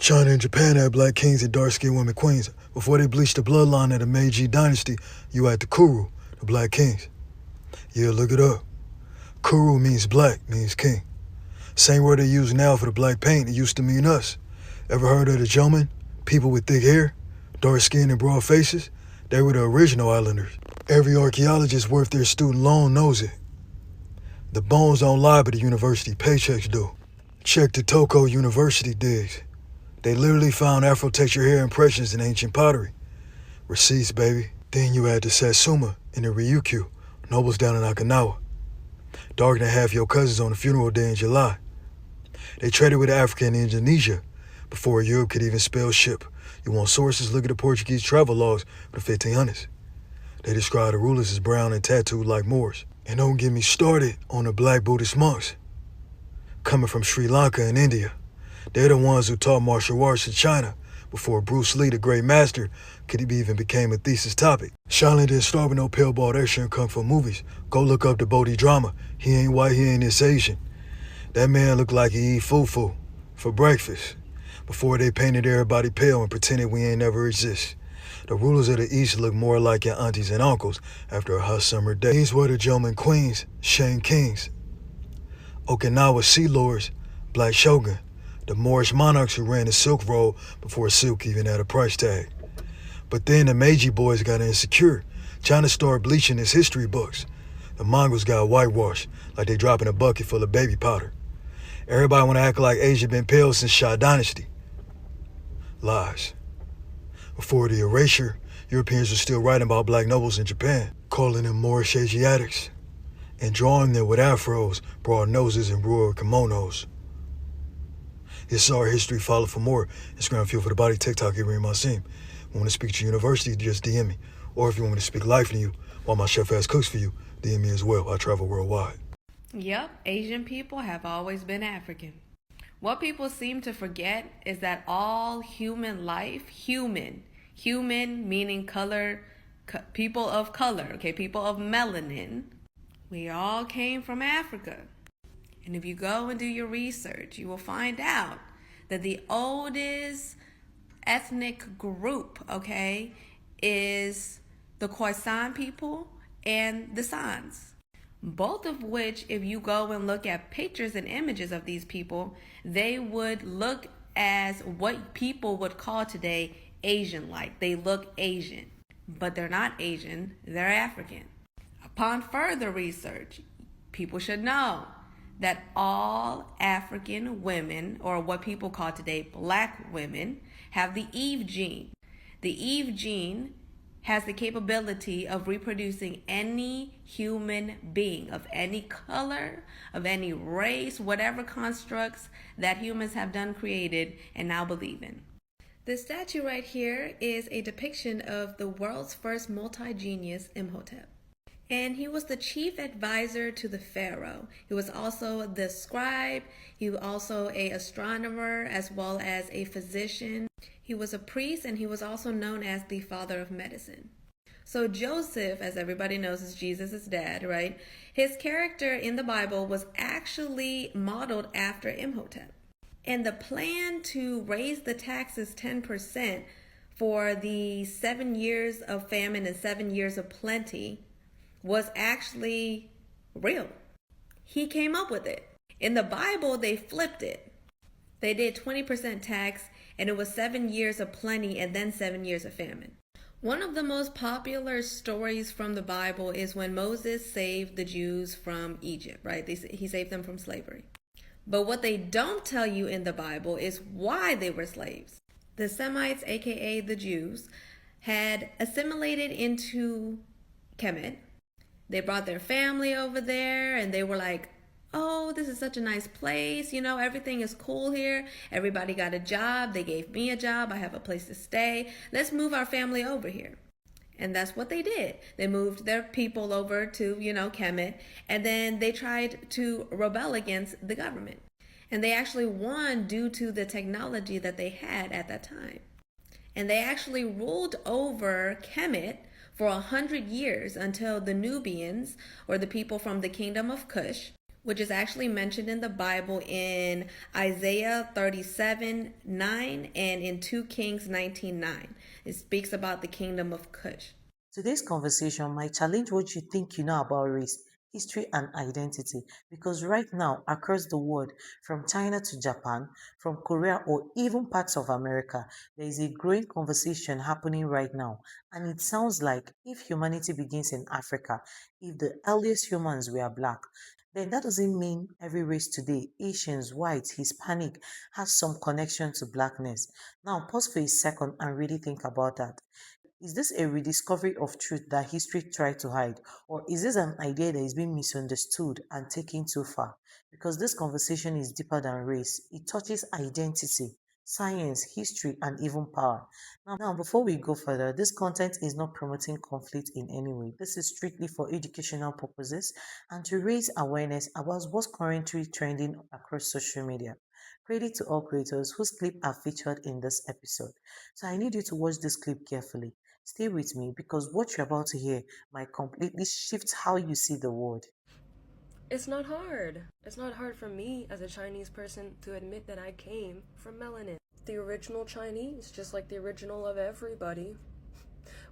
China and Japan had black kings and dark-skinned women queens. Before they bleached the bloodline of the Meiji dynasty, you had the Kuru, the black kings. Yeah, look it up. Kuru means black, means king. Same word they use now for the black paint, it used to mean us. Ever heard of the Jomon? People with thick hair, dark skin and broad faces? They were the original islanders. Every archaeologist worth their student loan knows it. The bones don't lie, but the university paychecks do. Check the Toko University digs. They literally found Afro-texture hair impressions in ancient pottery. Receipts, baby. Then you had the Satsuma and the Ryukyu, nobles down in Okinawa. Darker than half your cousins on the funeral day in July. They traded with Africa and Indonesia before Europe could even spell ship. You want sources? Look at the Portuguese travel logs of the 1500s. They describe the rulers as brown and tattooed like Moors. And don't get me started on the black Buddhist monks coming from Sri Lanka and India. They're the ones who taught martial arts in China before Bruce Lee, the great master, could even became a thesis topic. Shaolin didn't start with no pale-balled action kung fu movies. Go look up the Bodhi drama. He ain't white, he ain't this Asian. That man looked like he eat fufu for breakfast before they painted everybody pale and pretended we ain't never exist. The rulers of the East look more like your aunties and uncles after a hot summer day. These were the Jomon queens, Shang kings, Okinawa sea lords, black shogun, the Moorish monarchs who ran the Silk Road before silk even had a price tag. But then the Meiji boys got insecure. China started bleaching its history books. The Mongols got whitewashed, like they dropping a bucket full of baby powder. Everybody want to act like Asia been pale since Shah Dynasty. Lies. Before the erasure, Europeans were still writing about black nobles in Japan, calling them Moorish Asiatics, and drawing them with afros, broad noses, and rural kimonos. This is our history. Follow for more. Instagram Fuel for the Body, TikTok, Ibrahim Asim. Want to speak to university, just DM me. Or if you want me to speak life to you while my chef ass cooks for you, DM me as well. I travel worldwide. Yep, Asian people have always been African. What people seem to forget is that all human life, human meaning color, people of color, okay, people of melanin, we all came from Africa. And if you go and do your research, you will find out that the oldest ethnic group, okay, is the Khoisan people and the Sans. Both of which, if you go and look at pictures and images of these people, they would look as what people would call today Asian-like. They look Asian, but they're not Asian, they're African. Upon further research, people should know that all African women, or what people call today black women, have the Eve gene. The Eve gene has the capability of reproducing any human being of any color, of any race, whatever constructs that humans have done created and now believe in. The statue right here is a depiction of the world's first multi-genius, Imhotep. And he was the chief advisor to the pharaoh. He was also the scribe. He was also an astronomer as well as a physician. He was a priest, and he was also known as the father of medicine. So Joseph, as everybody knows, is Jesus' dad, right? His character in the Bible was actually modeled after Imhotep. And the plan to raise the taxes 10% for the 7 years of famine and 7 years of plenty was actually real. He came up with it. In the Bible, they flipped it. They did 20% tax, and it was 7 years of plenty and then 7 years of famine. One of the most popular stories from the Bible is when Moses saved the Jews from Egypt, right? He saved them from slavery. But what they don't tell you in the Bible is why they were slaves. The Semites, aka the Jews, had assimilated into Kemet. They brought their family over there, and they were like, oh, this is such a nice place. You know, everything is cool here. Everybody got a job. They gave me a job. I have a place to stay. Let's move our family over here. And that's what they did. They moved their people over to, Kemet, and then they tried to rebel against the government. And they actually won due to the technology that they had at that time. And they actually ruled over Kemet for 100 years until the Nubians, or the people from the kingdom of Kush, which is actually mentioned in the Bible in Isaiah 37:9 and in 2 Kings 19:9. It speaks about the kingdom of Cush. Today's conversation might challenge what you think you know about race, history, and identity because right now, across the world, from China to Japan, from Korea, or even parts of America, there is a growing conversation happening right now. And it sounds like if humanity begins in Africa, if the earliest humans were black, then that doesn't mean every race today, Asians, whites, Hispanic, has some connection to blackness. Now, pause for a second and really think about that. Is this a rediscovery of truth that history tried to hide, or is this an idea that is being misunderstood and taken too far? Because this conversation is deeper than race, it touches identity, science, history, and even power. Now, before we go further, this content is not promoting conflict in any way. This is strictly for educational purposes and to raise awareness about what's currently trending across social media. Credit to all creators whose clip are featured in this episode. So I need you to watch this clip carefully. Stay with me because what you're about to hear might completely shift how you see the world. It's not hard. It's not hard for me as a Chinese person to admit that I came from melanin. The original Chinese, just like the original of everybody,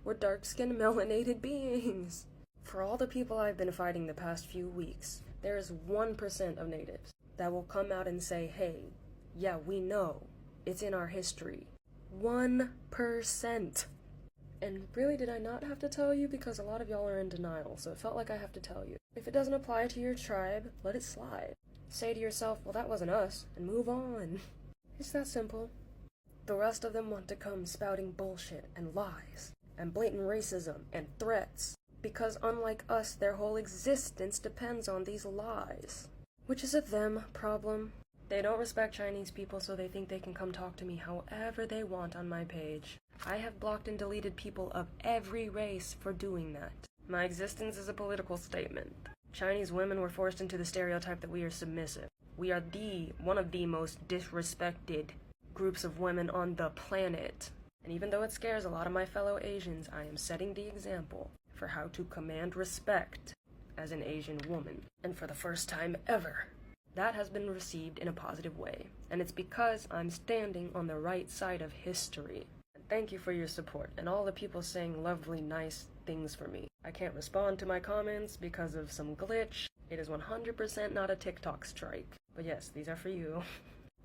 were dark-skinned melanated beings. For all the people I've been fighting the past few weeks, there is 1% of natives that will come out and say, hey, yeah, we know. It's in our history. 1%. And really, did I not have to tell you? Because a lot of y'all are in denial, so it felt like I have to tell you. If it doesn't apply to your tribe, let it slide. Say to yourself, well, that wasn't us, and move on. It's that simple. The rest of them want to come spouting bullshit and lies, and blatant racism and threats, because unlike us, their whole existence depends on these lies. Which is a them problem. They don't respect Chinese people, so they think they can come talk to me however they want on my page. I have blocked and deleted people of every race for doing that. My existence is a political statement. Chinese women were forced into the stereotype that we are submissive. We are one of the most disrespected groups of women on the planet. And even though it scares a lot of my fellow Asians, I am setting the example for how to command respect as an Asian woman. And for the first time ever, that has been received in a positive way. And it's because I'm standing on the right side of history. Thank you for your support and all the people saying lovely, nice things for me. I can't respond to my comments because of some glitch. It is 100% not a TikTok strike. But yes, these are for you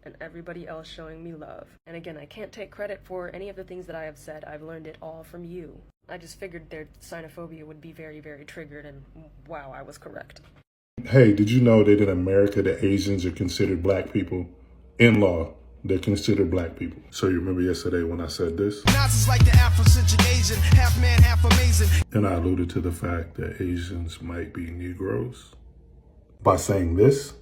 and everybody else showing me love. And again, I can't take credit for any of the things that I have said. I've learned it all from you. I just figured their xenophobia would be very, very triggered, and wow, I was correct. Hey, did you know that in America, the Asians are considered black people? In law, they're considered black people. So you remember yesterday when I said this? Nazis like the Afrocentric Asian, half man, half amazing. And I alluded to the fact that Asians might be Negroes by saying this.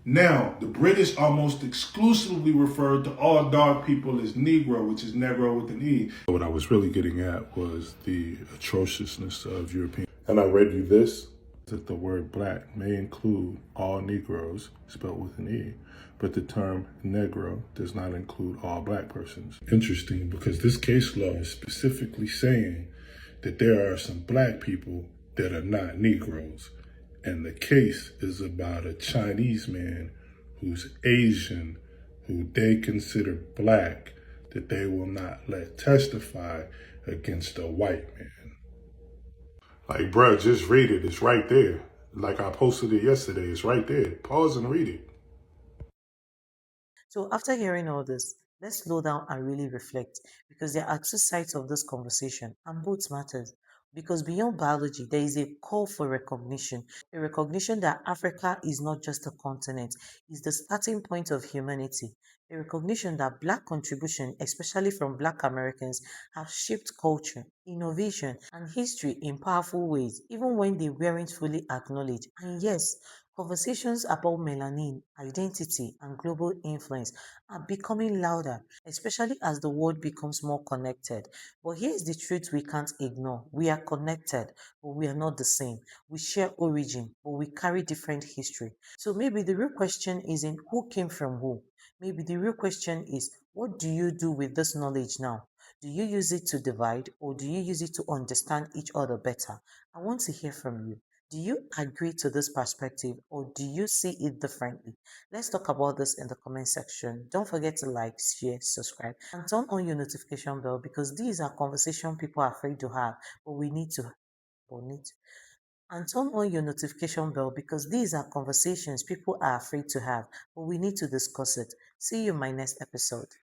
Now, the British almost exclusively referred to all dark people as Negro, which is Negro with an E. What I was really getting at was the atrociousness of European. And I read you this, that the word black may include all Negroes, spelled with an E, but the term Negro does not include all black persons. Interesting, because this case law is specifically saying that there are some black people that are not Negroes. And the case is about a Chinese man who's Asian, who they consider black, that they will not let testify against a white man. Like, bruh, just read it. It's right there. Like I posted it yesterday. It's right there. Pause and read it. So, after hearing all this, let's slow down and really reflect because there are two sides of this conversation and both matters. Because beyond biology, there is a call for recognition, a recognition that Africa is not just a continent, it's the starting point of humanity, a recognition that Black contribution, especially from Black Americans, have shaped culture, innovation, and history in powerful ways, even when they weren't fully acknowledged. And yes, conversations about melanin, identity, and global influence are becoming louder, especially as the world becomes more connected. But here's the truth we can't ignore. We are connected, but we are not the same. We share origin, but we carry different history. So maybe the real question isn't who came from who. Maybe the real question is what do you do with this knowledge now? Do you use it to divide or do you use it to understand each other better? I want to hear from you. Do you agree to this perspective or do you see it differently? Let's talk about this in the comment section. Don't forget to like, share, subscribe, and turn on your notification bell because these are conversations people are afraid to have, but we need to. And turn on your notification bell because these are conversations people are afraid to have, but we need to discuss it. See you in my next episode.